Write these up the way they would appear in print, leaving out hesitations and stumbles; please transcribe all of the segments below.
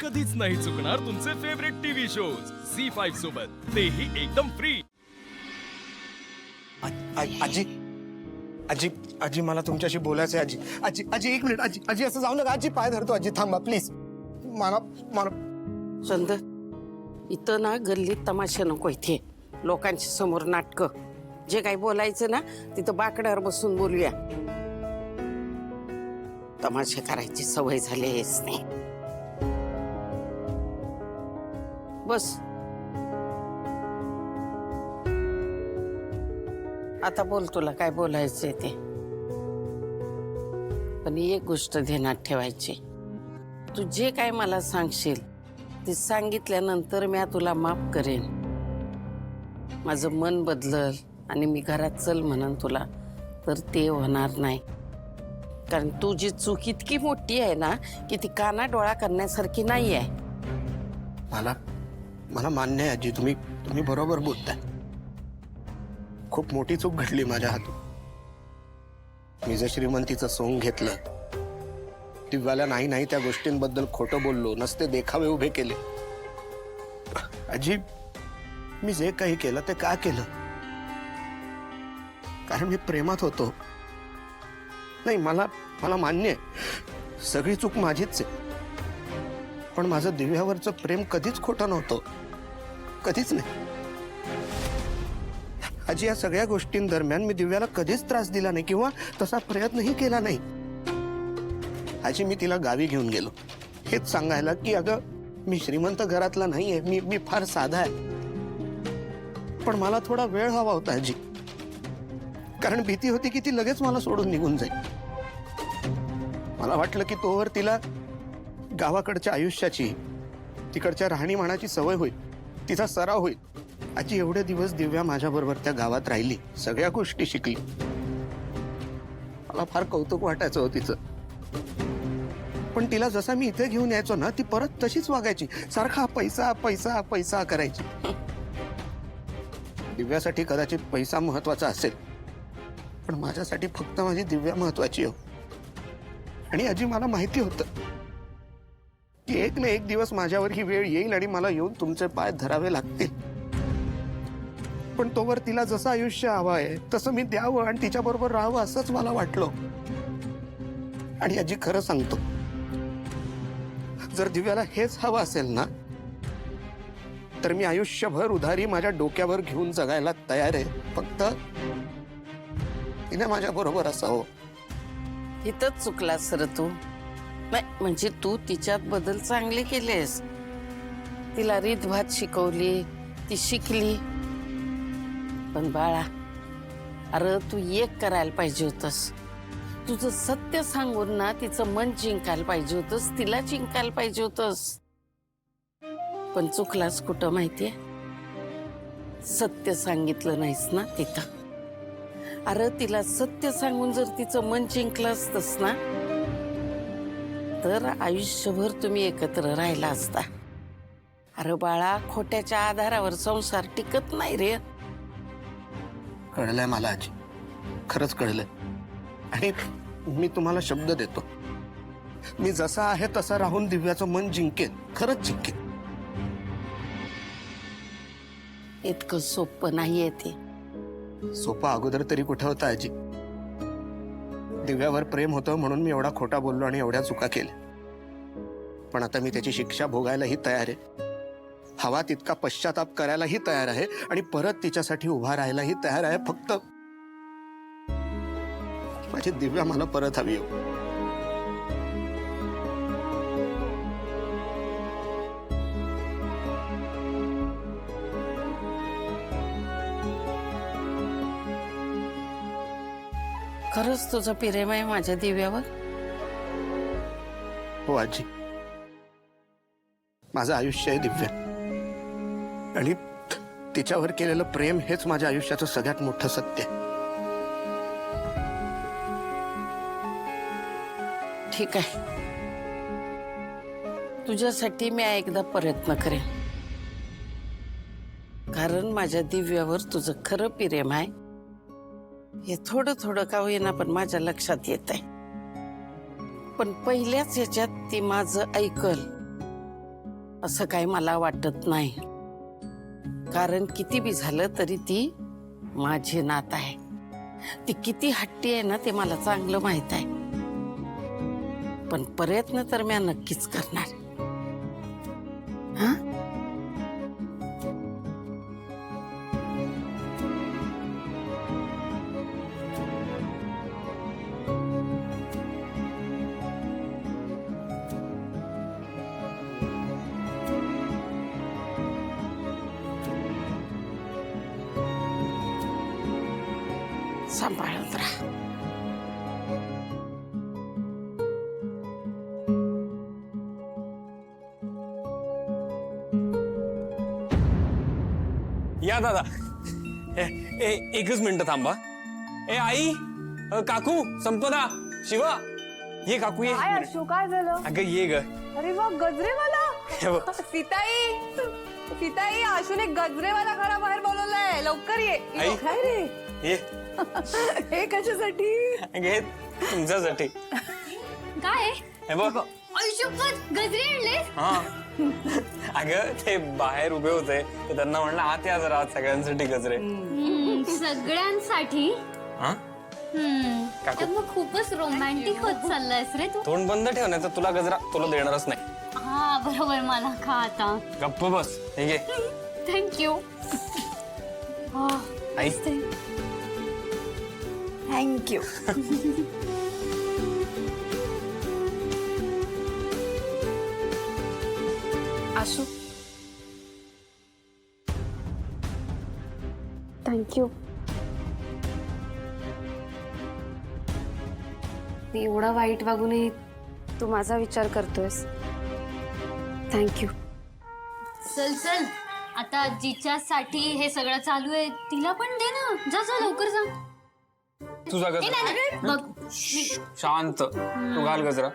कधीच नाही चुकणार तुमचे फेवरेट टीव्ही शोज झी5 सोबत, तेही एकदम फ्री। आजी आजी आजी मला तुमच्याशी बोलायचं आहे। आजी आजी आजी एक मिनिट। आजी आजी असं जाऊ नका। आजी पाय धरतो। आजी थांबा प्लीज। मला मला चंद, इथं ना गल्लीत तमाशा नको, इथे लोकांच्या समोर नाटकं। जे काही बोलायचं ना तिथं बाकड्यावर बसून बोलूया। तमाशे करायची सवय झाली आहेस नाही। बस आता बोल, तुला काय बोलायचंय ते। पण एक गोष्ट ध्यानात ठेवायची, तू जे काय मला सांगशील ते सांगितल्यानंतर मी तुला माफ करेन। माझं मन बदलल आणि मी घरात चल म्हणन तुला, तर ते होणार नाही। कारण तुझी चूक इतकी मोठी आहे ना की ती काना डोळा करण्यासारखी नाही आहे। मला मला मान्य आहे आजी, तुम्ही बरोबर बोलताय। खूप मोठी चूक घडली माझ्या हातून। मी जर श्रीमंतीचं सोंग घेतलं, दिव्याला नाही नाही त्या गोष्टींबद्दल खोटं बोललो, नसते देखावे उभे केले। आजी, मी जे काही केलं ते का केलं? कारण मी प्रेमात होतो। नाही, मला मान्य आहे सगळी चूक माझीच आहे। पण माझं दिव्यावरचं प्रेम कधीच खोटं नव्हतं, कधीच नाही। आजी, या सगळ्या गोष्टींदरम्यान मी दिव्याला कधीच त्रास दिला नाही किंवा तसा प्रयत्नही केला नाही। आजी, मी तिला गावी घेऊन गेलो हेच सांगायला की अगं मी श्रीमंत घरातला नाहीये, मी फार साधा आहे। पण मला थोडा वेळ हवा होता आजी, कारण भीती होती की ती लगेच मला सोडून निघून जाईल। मला वाटलं की तोवर तिला गावाकडच्या आयुष्याची, तिकडच्या राहणीमानाची सवय होईल, तिचा सराव होईल। आजी, एवढे दिवस दिव्या माझ्याबरोबर त्या गावात राहिली, सगळ्या गोष्टी शिकली। मला फार कौतुक वाटायचं हो तिचं। पण तिला जसा मी इथे घेऊन यायचो ना, ती परत तशीच वागायची, सारखा पैसा पैसा पैसा करायची। दिव्यासाठी कदाचित पैसा महत्वाचा असेल, पण माझ्यासाठी फक्त माझी दिव्या महत्वाची हो। आणि आजी, मला माहिती होतं की एक ना एक दिवस माझ्यावर ही वेळ येईल आणि मला येऊन तुमचे पाय धरावे लागतील। पण तोवर तिला जसं आयुष्य हवं आहे तसं मी द्यावं आणि तिच्या बरोबर राहावं असंच मला वाटलं। आणि आजी, खरं सांगतो, जर दिव्याला हेच हवं असेल ना, तर मी आयुष्यभर उधारी माझ्या डोक्यावर घेऊन जगायला तयार आहे। फक्त तिने माझ्या बरोबर असावं। इथंच चुकलास सर तू। नाही म्हणजे तू तिच्यात बदल चांगले केलेस, तिला रीतभात शिकवली, ती शिकली। पण बाळा, अरे तू एक करायला पाहिजे होतस, तुझं सत्य सांगून ना तिचं मन जिंकायला पाहिजे होतस, तिला जिंकायला पाहिजे होतस। पण चुकलास कुठं माहितीये? सत्य सांगितलं नाहीस ना तिथं। अरे तिला सत्य सांगून जर तिचं मन जिंकलं असतस ना, तर आयुष्यभर तुम्ही एकत्र राहिला असता। अरे बाळा, खोट्याच्या आधारावर संसार टिकत नाही रे। कळलंय मला आजी, खरंच कळलंय। आणि मी तुम्हाला शब्द देतो, मी जसा आहे तसा राहून दिव्याचं मन जिंकेन, खरंच जिंकेन। इतकं सोपं नाहीये ते। सोपा अगोदर तरी कुठं होता आजी? दिव्यावर प्रेम होतं म्हणून मी एवढा खोटा बोललो आणि एवढ्या चुका केल्या। पण आता मी त्याची शिक्षा भोगायलाही तयार आहे, हवा तितका पश्चाताप करायलाही तयार आहे आणि परत तिच्यासाठी उभा राहायलाही तयार आहे। फक्त माझी दिव्या मला परत हवी हो। खरंच तुझं प्रेम आहे माझ्या दिव्यावर? हो आजी, माझं आयुष्य आहे दिव्या, आणि तिच्यावर केलेलं प्रेम हेच माझ्या आयुष्याचं सगळ्यात मोठं सत्य आहे। ठीक आहे, तुझ्यासाठी मी एकदा प्रयत्न करेन, कारण माझ्या दिव्यावर तुझं खरं प्रेम आहे हे थोडं थोडं का होईना पण माझ्या लक्षात येत आहे। पण पहिल्याच ह्याच्यात ती माझं ऐकल असं काही मला वाटत नाही. कारण किती बी झालं तरी ती माझी नात आहे. ती किती हट्टी आहे ना ते मला चांगलं माहित आहे. पण प्रयत्न तर मी नक्कीच करणार. हा सांभाळत राहा. या दादा. एकच मिनिट थांबा. आई, काकू, संपदा, शिवा, ये काकू ये. काय अर्शू, काय झालं? अगं ये ग. अरे वा, गजरेवाला. हे बघ. सीताई आशूने गजरेवाला घराबाहेर बोलवलाय, लवकर ये. आई. काय रे? ये. हे कशासाठी? घे तुमच्यासाठी. काय हे बघ. आयुष्यभर गजरे आणले? हा. अगं ते बाहेर उभे होते तर त्यांना म्हणलं आत या जरा, आत सगळ्यांसाठी गजरे. सगळ्यांसाठी. हा. काकू. तर मग खूपच रोमॅन्टिक होत चाललायस रे तू. तोंड बंद ठेव, नाही तर तुला गजरा तुला देणारच नाही. हा बरोबर, मला खा आता. गप्प बस. हे घे. थँक्यू. आई. थँक्यू. आशू, थँक्यू. मी एवढा वाईट वागूनही तू माझा विचार करतोयस. थँक्यू. चल चल, आता जिच्यासाठी हे सगळं चालू आहे तिला पण दे ना. जा जा लवकर जा. तुझा ए, गजरा. नाही, नाही. बघ शांत. तू घाल गजरा.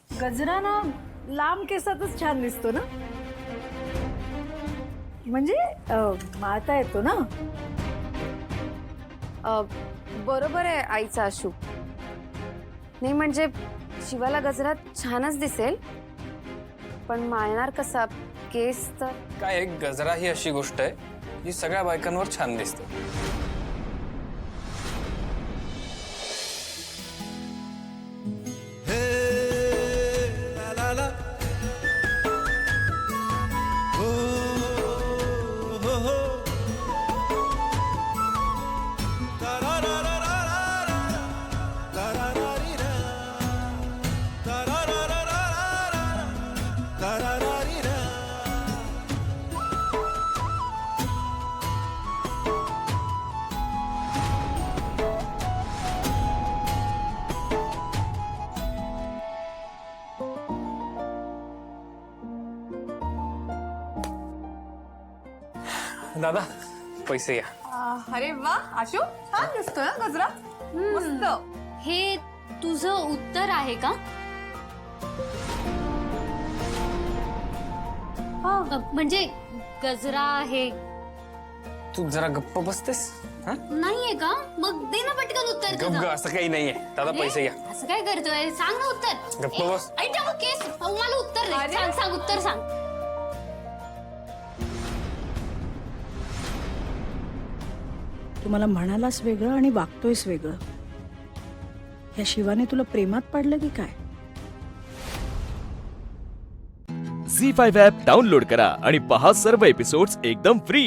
गजरा ना लांब केसातच छान दिसतो ना, म्हणजे माता येतो ना. बरोबर आहे आईचा आशू. नाही म्हणजे शिवाला गजरा छानच दिसेल, पण माळणार कसा? केस तर. काय गजरा ही अशी गोष्ट आहे जी सगळ्या बायकांवर छान दिसते. दादा पैसे या. अरे वा आशू, छान दिसतोय ना गजरा. मस्त. हे तुझं उत्तर आहे का? म्हणजे गजरा आहे. तू जरा गप्प बसतेस. हा? नाहीये का? मग दे ना पटकन उत्तर गप तुझं. ग, असं काही नाहीये. दादा अरे, पैसे घ्या. असं काय करतोय? सांग ना उत्तर. गप्प बस. ऐ, ठेव केस. मला उत्तर दे. अरे. सांग सांग उत्तर सांग. तू मला म्हणालास वेगळं आणि वागतोयस वेगळं. या शिवाने तुला प्रेमात पडलं की काय? झी5 ॲप डाउनलोड करा आणि पहा सर्व एपिसोड्स एकदम फ्री.